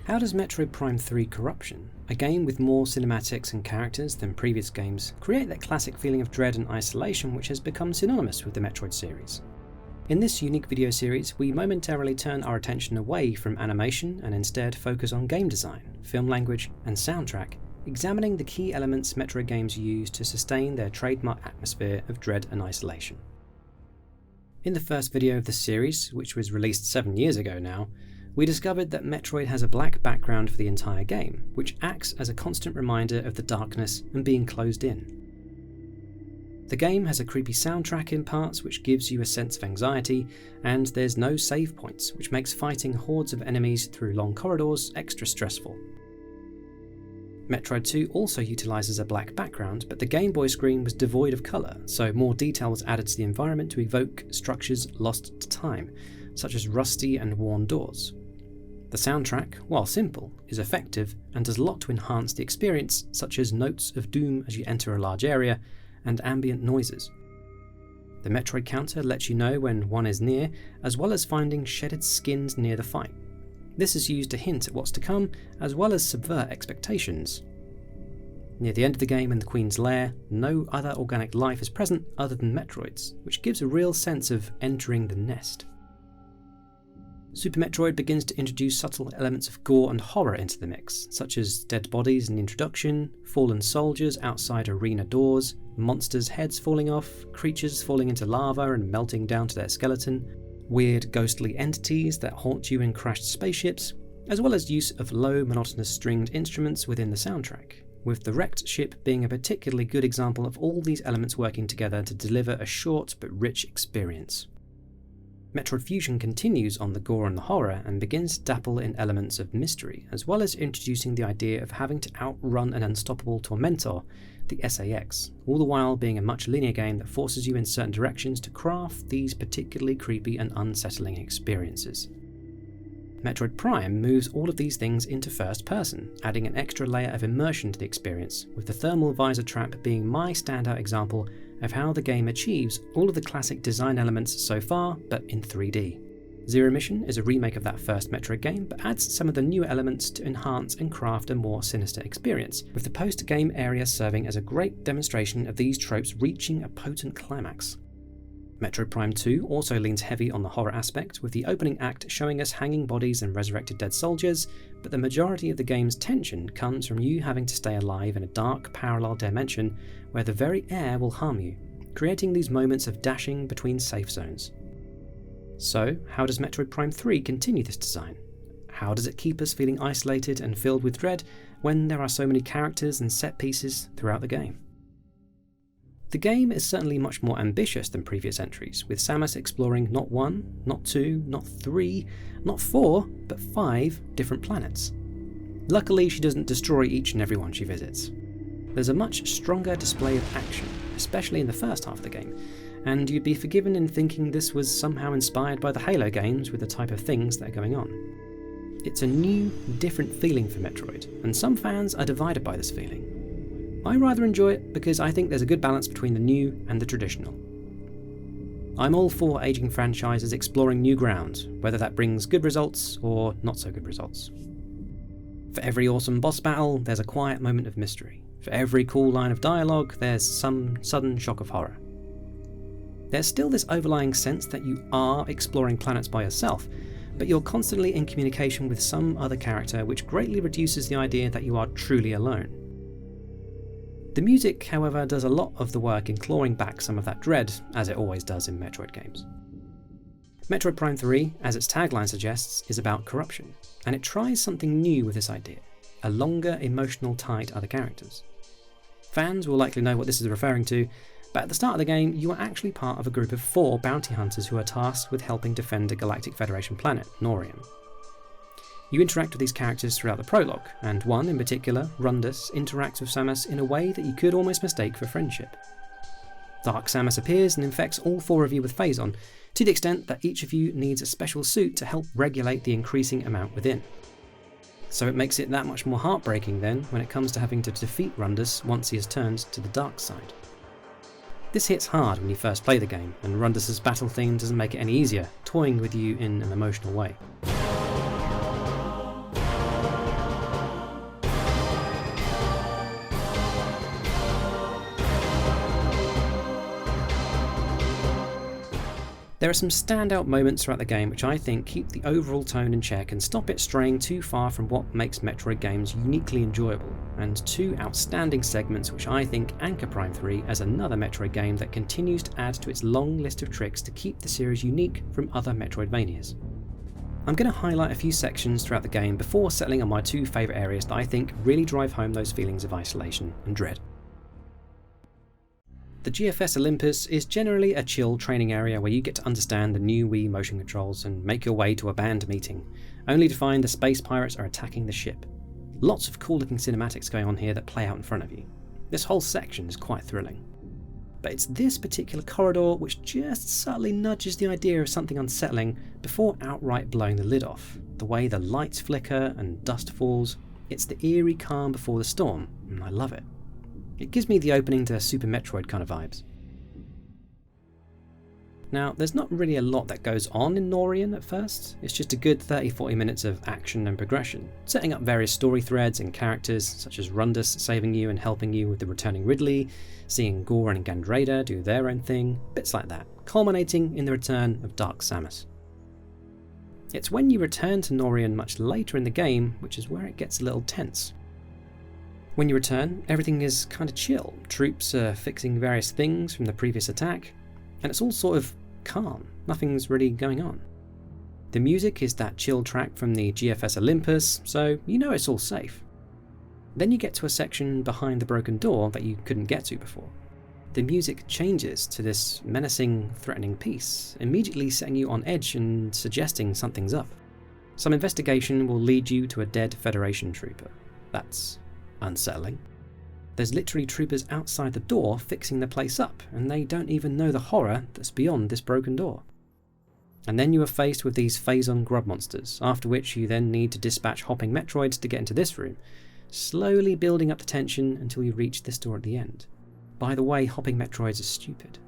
How does Metroid Prime 3 Corruption, a game with more cinematics and characters than previous games, create that classic feeling of dread and isolation which has become synonymous with the Metroid series? In this unique video series, we momentarily turn our attention away from animation and instead focus on game design, film language, and soundtrack, examining the key elements Metroid games use to sustain their trademark atmosphere of dread and isolation. In the first video of this series, which was released 7 years ago now, we discovered that Metroid has a black background for the entire game, which acts as a constant reminder of the darkness and being closed in. The game has a creepy soundtrack in parts which gives you a sense of anxiety, and there's no save points, which makes fighting hordes of enemies through long corridors extra stressful. Metroid 2 also utilises a black background, but the Game Boy screen was devoid of colour, so more detail was added to the environment to evoke structures lost to time, such as rusty and worn doors. The soundtrack, while simple, is effective and does a lot to enhance the experience, such as notes of doom as you enter a large area, and ambient noises. The Metroid counter lets you know when one is near, as well as finding shedded skins near the fight. This is used to hint at what's to come, as well as subvert expectations. Near the end of the game in the Queen's Lair, no other organic life is present other than Metroids, which gives a real sense of entering the nest. Super Metroid begins to introduce subtle elements of gore and horror into the mix, such as dead bodies in the introduction, fallen soldiers outside arena doors, monsters' heads falling off, creatures falling into lava and melting down to their skeleton, weird ghostly entities that haunt you in crashed spaceships, as well as use of low monotonous stringed instruments within the soundtrack, with the wrecked ship being a particularly good example of all these elements working together to deliver a short but rich experience. Metroid Fusion continues on the gore and the horror and begins to dabble in elements of mystery, as well as introducing the idea of having to outrun an unstoppable tormentor, the SAX, all the while being a much linear game that forces you in certain directions to craft these particularly creepy and unsettling experiences. Metroid Prime moves all of these things into first person, adding an extra layer of immersion to the experience, with the thermal visor trap being my standout example of how the game achieves all of the classic design elements so far, but in 3D. Zero Mission is a remake of that first Metroid game, but adds some of the newer elements to enhance and craft a more sinister experience, with the post-game area serving as a great demonstration of these tropes reaching a potent climax. Metroid Prime 2 also leans heavy on the horror aspect, with the opening act showing us hanging bodies and resurrected dead soldiers, but the majority of the game's tension comes from you having to stay alive in a dark parallel dimension where the very air will harm you, creating these moments of dashing between safe zones. So, how does Metroid Prime 3 continue this design? How does it keep us feeling isolated and filled with dread when there are so many characters and set pieces throughout the game? The game is certainly much more ambitious than previous entries, with Samus exploring not 1, not 2, not 3, not 4, but 5 different planets. Luckily, she doesn't destroy each and every one she visits. There's a much stronger display of action, especially in the first half of the game, and you'd be forgiven in thinking this was somehow inspired by the Halo games with the type of things that are going on. It's a new, different feeling for Metroid, and some fans are divided by this feeling. I rather enjoy it because I think there's a good balance between the new and the traditional. I'm all for aging franchises exploring new ground, whether that brings good results or not so good results. For every awesome boss battle, there's a quiet moment of mystery. For every cool line of dialogue, there's some sudden shock of horror. There's still this overlying sense that you are exploring planets by yourself, but you're constantly in communication with some other character, which greatly reduces the idea that you are truly alone. The music, however, does a lot of the work in clawing back some of that dread, as it always does in Metroid games. Metroid Prime 3, as its tagline suggests, is about corruption, and it tries something new with this idea, a longer emotional tie to other characters. Fans will likely know what this is referring to, but at the start of the game, you are actually part of a group of 4 bounty hunters who are tasked with helping defend a Galactic Federation planet, Norion. You interact with these characters throughout the prologue, and one in particular, Rundus, interacts with Samus in a way that you could almost mistake for friendship. Dark Samus appears and infects all 4 of you with Phazon, to the extent that each of you needs a special suit to help regulate the increasing amount within. So it makes it that much more heartbreaking then when it comes to having to defeat Rundus once he has turned to the dark side. This hits hard when you first play the game, and Rundus' battle theme doesn't make it any easier, toying with you in an emotional way. There are some standout moments throughout the game which I think keep the overall tone in check and stop it straying too far from what makes Metroid games uniquely enjoyable, and two outstanding segments which I think anchor Prime 3 as another Metroid game that continues to add to its long list of tricks to keep the series unique from other Metroidvanias. I'm going to highlight a few sections throughout the game before settling on my two favourite areas that I think really drive home those feelings of isolation and dread. The GFS Olympus is generally a chill training area where you get to understand the new Wii motion controls and make your way to a band meeting, only to find the space pirates are attacking the ship. Lots of cool looking cinematics going on here that play out in front of you. This whole section is quite thrilling. But it's this particular corridor which just subtly nudges the idea of something unsettling before outright blowing the lid off. The way the lights flicker and dust falls, it's the eerie calm before the storm, and I love it. It gives me the opening to Super Metroid kind of vibes. Now, there's not really a lot that goes on in Norion at first. It's just a good 30-40 minutes of action and progression, setting up various story threads and characters such as Rundus saving you and helping you with the returning Ridley, seeing Gore and Gandrada do their own thing, bits like that, culminating in the return of Dark Samus. It's when you return to Norion much later in the game, which is where it gets a little tense. When you return, everything is kind of chill. Troops are fixing various things from the previous attack, and it's all sort of calm. Nothing's really going on. The music is that chill track from the GFS Olympus, so you know it's all safe. Then you get to a section behind the broken door that you couldn't get to before. The music changes to this menacing, threatening piece, immediately setting you on edge and suggesting something's up. Some investigation will lead you to a dead Federation trooper. That's unsettling. There's literally troopers outside the door fixing the place up, and they don't even know the horror that's beyond this broken door. And then you are faced with these Phazon grub monsters, after which you then need to dispatch hopping Metroids to get into this room, slowly building up the tension until you reach this door at the end. By the way, hopping Metroids are stupid.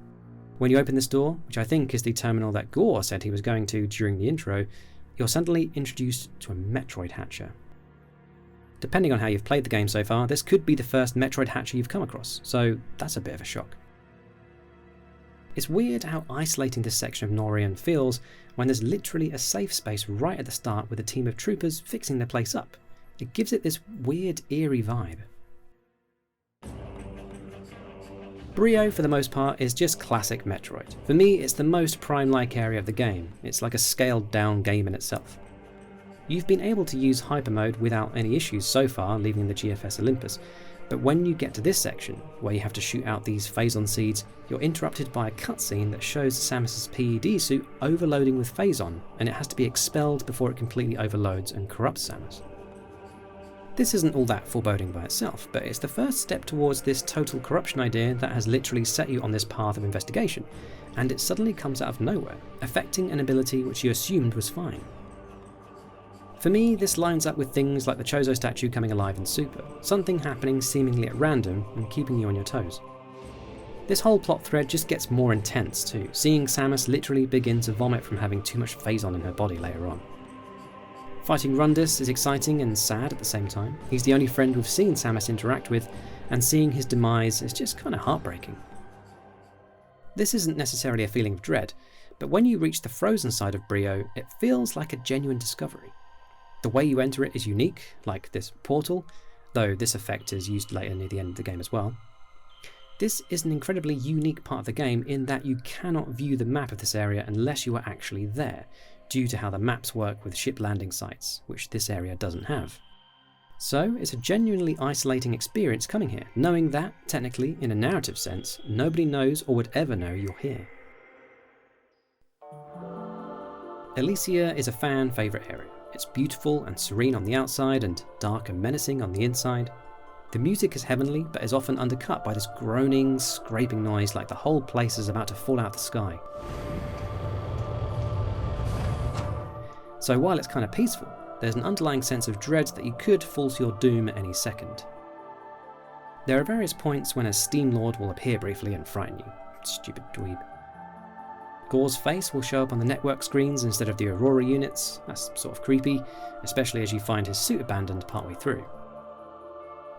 When you open this door, which I think is the terminal that Gore said he was going to during the intro, you're suddenly introduced to a Metroid hatcher. Depending on how you've played the game so far, this could be the first Metroid hatcher you've come across, so that's a bit of a shock. It's weird how isolating this section of Norion feels when there's literally a safe space right at the start with a team of troopers fixing the place up. It gives it this weird, eerie vibe. Bryyo, for the most part, is just classic Metroid. For me, it's the most Prime-like area of the game. It's like a scaled-down game in itself. You've been able to use Hyper Mode without any issues so far, leaving the GFS Olympus, but when you get to this section, where you have to shoot out these Phazon seeds, you're interrupted by a cutscene that shows Samus's PED suit overloading with Phazon, and it has to be expelled before it completely overloads and corrupts Samus. This isn't all that foreboding by itself, but it's the first step towards this total corruption idea that has literally set you on this path of investigation, and it suddenly comes out of nowhere, affecting an ability which you assumed was fine. For me, this lines up with things like the Chozo statue coming alive in Super, something happening seemingly at random and keeping you on your toes. This whole plot thread just gets more intense too, seeing Samus literally begin to vomit from having too much Phazon in her body later on. Fighting Rundus is exciting and sad at the same time. He's the only friend we've seen Samus interact with, and seeing his demise is just kind of heartbreaking. This isn't necessarily a feeling of dread, but when you reach the frozen side of Bryyo, it feels like a genuine discovery. The way you enter it is unique, like this portal, though this effect is used later near the end of the game as well. This is an incredibly unique part of the game in that you cannot view the map of this area unless you are actually there, due to how the maps work with ship landing sites, which this area doesn't have. So it's a genuinely isolating experience coming here, knowing that, technically, in a narrative sense, nobody knows or would ever know you're here. Elysia is a fan favourite area. It's beautiful and serene on the outside and dark and menacing on the inside. The music is heavenly, but is often undercut by this groaning, scraping noise like the whole place is about to fall out of the sky. So while it's kind of peaceful, there's an underlying sense of dread that you could fall to your doom at any second. There are various points when a Steam Lord will appear briefly and frighten you. Stupid dweeb. Gore's face will show up on the network screens instead of the Aurora units. That's sort of creepy, especially as you find his suit abandoned partway through.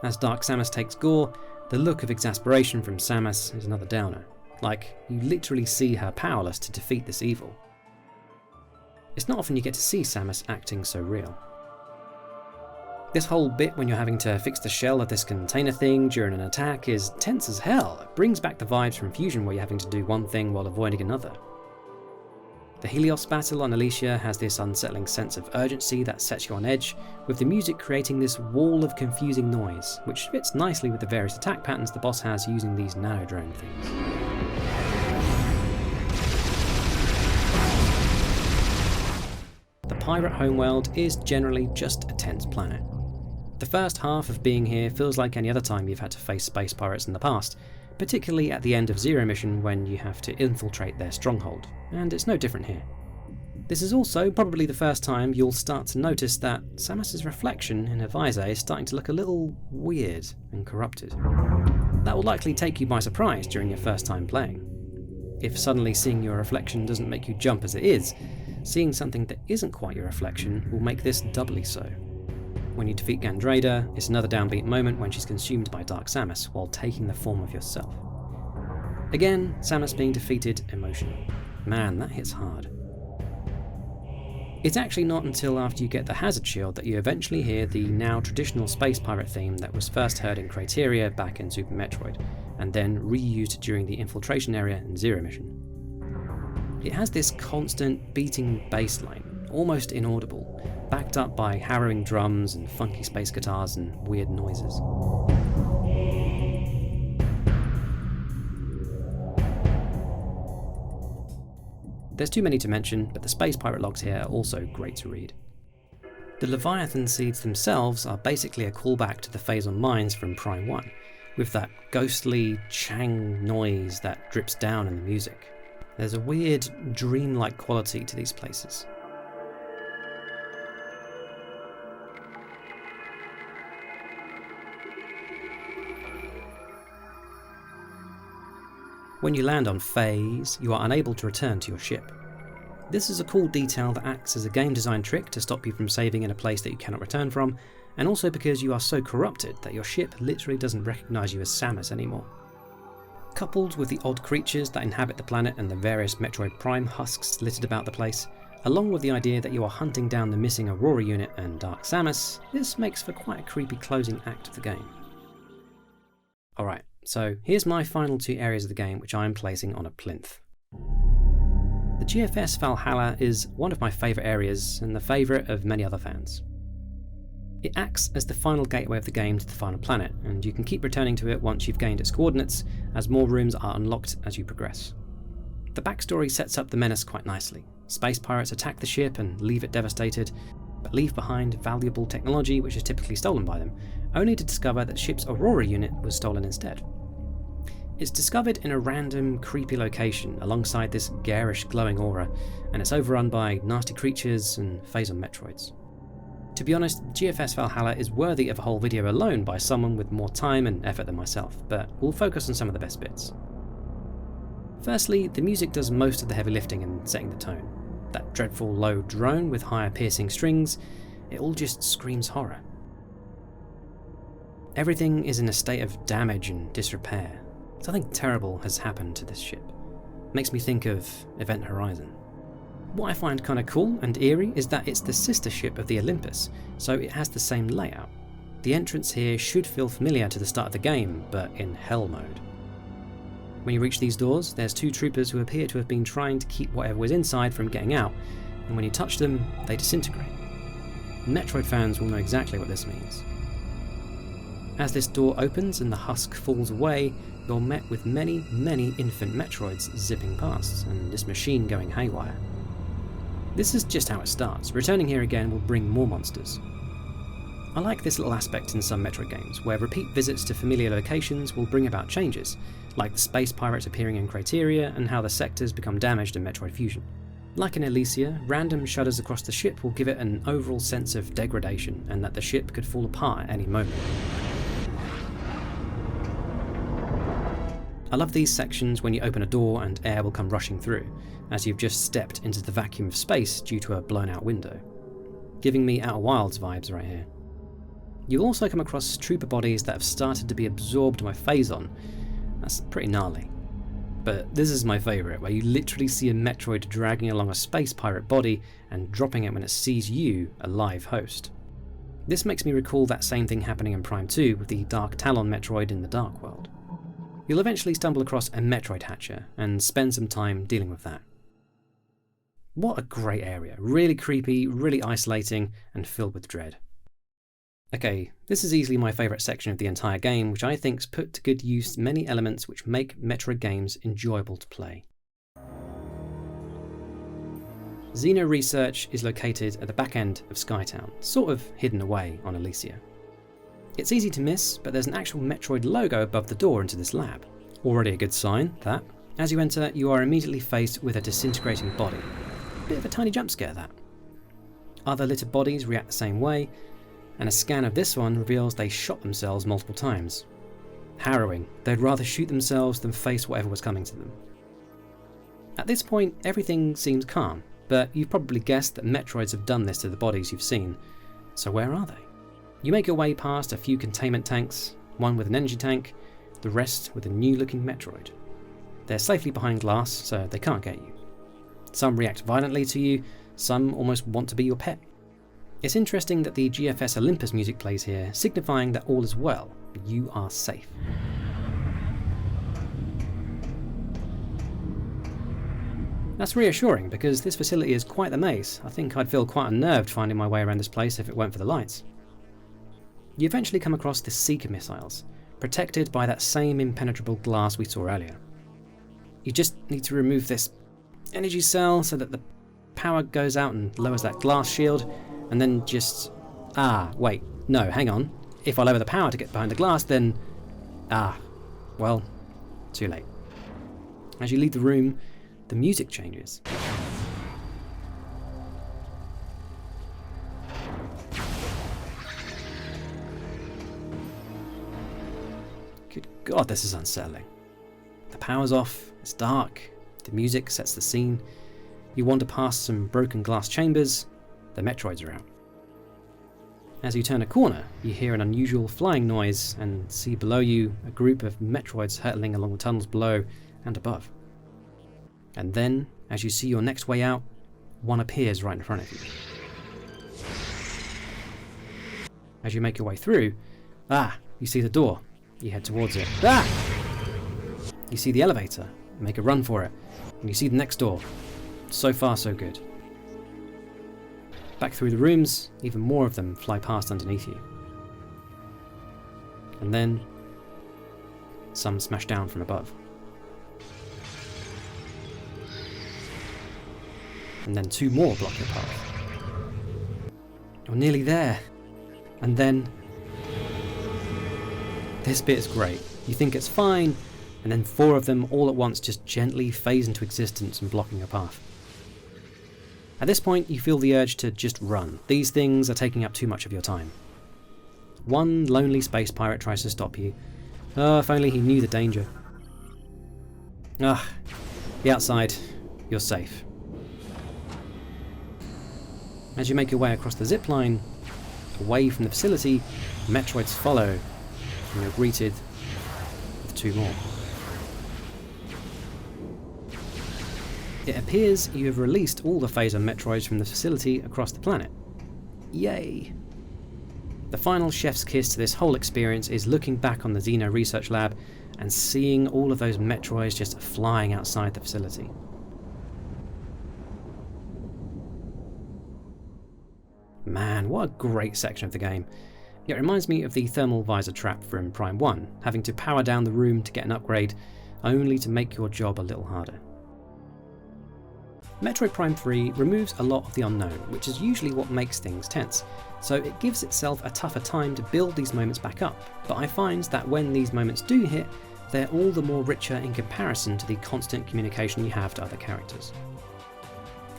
As Dark Samus takes Gore, the look of exasperation from Samus is another downer. like you literally see her powerless to defeat this evil. It's not often you get to see Samus acting so real. This whole bit when you're having to fix the shell of this container thing during an attack is tense as hell. It brings back the vibes from Fusion where you're having to do one thing while avoiding another. The Helios battle on Alicia has this unsettling sense of urgency that sets you on edge, with the music creating this wall of confusing noise, which fits nicely with the various attack patterns the boss has using these nanodrone things. The pirate homeworld is generally just a tense planet. The first half of being here feels like any other time you've had to face space pirates in the past, particularly at the end of Zero Mission when you have to infiltrate their stronghold, and it's no different here. This is also probably the first time you'll start to notice that Samus's reflection in her visor is starting to look a little weird and corrupted. That will likely take you by surprise during your first time playing. If suddenly seeing your reflection doesn't make you jump as it is, seeing something that isn't quite your reflection will make this doubly so. When you defeat Gandrada, it's another downbeat moment when she's consumed by Dark Samus while taking the form of yourself. Again, Samus being defeated emotional. Man, that hits hard. It's actually not until after you get the hazard shield that you eventually hear the now traditional space pirate theme that was first heard in Criteria back in Super Metroid, and then reused during the infiltration area in Zero Mission. It has this constant beating bass line, almost inaudible, backed up by harrowing drums and funky space guitars and weird noises. There's too many to mention, but the space pirate logs here are also great to read. The Leviathan seeds themselves are basically a callback to the Phazon mines from Prime 1, with that ghostly chang noise that drips down in the music. There's a weird, dreamlike quality to these places. When you land on Phase, you are unable to return to your ship. This is a cool detail that acts as a game design trick to stop you from saving in a place that you cannot return from, and also because you are so corrupted that your ship literally doesn't recognise you as Samus anymore. Coupled with the odd creatures that inhabit the planet and the various Metroid Prime husks littered about the place, along with the idea that you are hunting down the missing Aurora unit and Dark Samus, this makes for quite a creepy closing act of the game. Alright, so here's my final two areas of the game which I am placing on a plinth. The GFS Valhalla is one of my favourite areas and the favourite of many other fans. It acts as the final gateway of the game to the final planet, and you can keep returning to it once you've gained its coordinates, as more rooms are unlocked as you progress. The backstory sets up the menace quite nicely. Space pirates attack the ship and leave it devastated, but leave behind valuable technology which is typically stolen by them, only to discover that the ship's Aurora unit was stolen instead. It's discovered in a random, creepy location alongside this garish glowing aura, and it's overrun by nasty creatures and Phazon Metroids. To be honest, GFS Valhalla is worthy of a whole video alone by someone with more time and effort than myself, but we'll focus on some of the best bits. Firstly, the music does most of the heavy lifting in setting the tone. That dreadful low drone with higher piercing strings, it all just screams horror. Everything is in a state of damage and disrepair. Something terrible has happened to this ship. Makes me think of Event Horizon. What I find kind of cool and eerie is that it's the sister ship of the Olympus, so it has the same layout. The entrance here should feel familiar to the start of the game, but in hell mode. When you reach these doors, there's two troopers who appear to have been trying to keep whatever was inside from getting out, and when you touch them, they disintegrate. Metroid fans will know exactly what this means. As this door opens and the husk falls away, you're met with many, many infant Metroids zipping past, and this machine going haywire. This is just how it starts. Returning here again will bring more monsters. I like this little aspect in some Metroid games, where repeat visits to familiar locations will bring about changes, like the space pirates appearing in Criteria and how the sectors become damaged in Metroid Fusion. Like in Elysia, random shudders across the ship will give it an overall sense of degradation and that the ship could fall apart at any moment. I love these sections when you open a door and air will come rushing through, as you've just stepped into the vacuum of space due to a blown out window. Giving me Outer Wilds vibes right here. You'll also come across trooper bodies that have started to be absorbed by Phazon. That's pretty gnarly. But this is my favourite, where you literally see a Metroid dragging along a space pirate body and dropping it when it sees you, a live host. This makes me recall that same thing happening in Prime 2 with the Dark Talon Metroid in the Dark World. You'll eventually stumble across a Metroid hatcher and spend some time dealing with that. What a great area, really creepy, really isolating, and filled with dread. Okay, this is easily my favourite section of the entire game, which I think's put to good use many elements which make Metroid games enjoyable to play. Xeno Research is located at the back end of Skytown, sort of hidden away on Elysia. It's easy to miss, but there's an actual Metroid logo above the door into this lab. Already a good sign, that. As you enter, you are immediately faced with a disintegrating body. Bit of a tiny jump scare, that. Other littered bodies react the same way, and a scan of this one reveals they shot themselves multiple times. Harrowing, they'd rather shoot themselves than face whatever was coming to them. At this point, everything seems calm, but you've probably guessed that Metroids have done this to the bodies you've seen. So where are they? You make your way past a few containment tanks, one with an energy tank, the rest with a new looking Metroid. They're safely behind glass, so they can't get you. Some react violently to you, some almost want to be your pet. It's interesting that the GFS Olympus music plays here, signifying that all is well, you are safe. That's reassuring, because this facility is quite the maze. I think I'd feel quite unnerved finding my way around this place if it weren't for the lights. You eventually come across the Seeker missiles, protected by that same impenetrable glass we saw earlier. You just need to remove this energy cell so that the power goes out and lowers that glass shield, and then just... wait, no, hang on. If I lower the power to get behind the glass, then... well, too late. As you leave the room, the music changes. Good God, this is unsettling. The power's off, it's dark, the music sets the scene. You wander past some broken glass chambers, the Metroids are out. As you turn a corner, you hear an unusual flying noise and see below you a group of Metroids hurtling along the tunnels below and above. And then, as you see your next way out, one appears right in front of you. As you make your way through, you see the door. You head towards it. You see the elevator. You make a run for it. And you see the next door. So far, so good. Back through the rooms, even more of them fly past underneath you. And then, some smash down from above. And then two more block your path. You're nearly there. And then... this bit is great. You think it's fine, and then four of them all at once just gently phase into existence and blocking your path. At this point, you feel the urge to just run. These things are taking up too much of your time. One lonely space pirate tries to stop you. If only he knew the danger. The outside. You're safe. As you make your way across the zipline, away from the facility, Metroids follow, and you're greeted with two more. It appears you have released all the Phazon Metroids from the facility across the planet. Yay! The final chef's kiss to this whole experience is looking back on the Xeno Research Lab and seeing all of those Metroids just flying outside the facility. Man, what a great section of the game. It reminds me of the thermal visor trap from Prime 1, having to power down the room to get an upgrade, only to make your job a little harder. Metroid Prime 3 removes a lot of the unknown, which is usually what makes things tense, so it gives itself a tougher time to build these moments back up, but I find that when these moments do hit, they're all the more richer in comparison to the constant communication you have to other characters.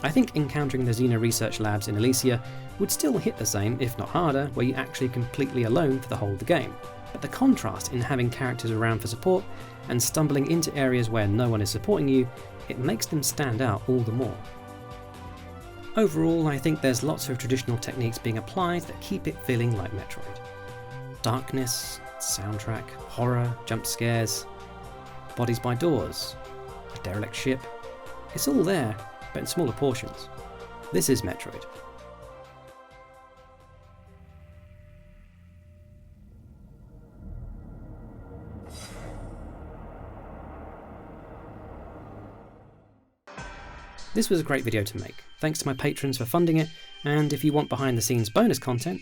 I think encountering the Xeno Research Labs in Elysia would still hit the same, if not harder, where you're actually completely alone for the whole of the game, but the contrast in having characters around for support and stumbling into areas where no one is supporting you, it makes them stand out all the more. Overall, I think there's lots of traditional techniques being applied that keep it feeling like Metroid. Darkness, soundtrack, horror, jump scares, bodies by doors, a derelict ship. It's all there, but in smaller portions. This is Metroid. This was a great video to make. Thanks to my patrons for funding it, and if you want behind the scenes bonus content,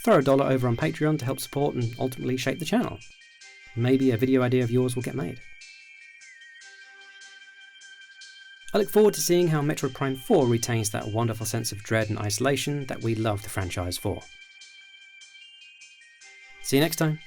throw $1 over on Patreon to help support and ultimately shape the channel. Maybe a video idea of yours will get made. I look forward to seeing how Metroid Prime 4 retains that wonderful sense of dread and isolation that we love the franchise for. See you next time.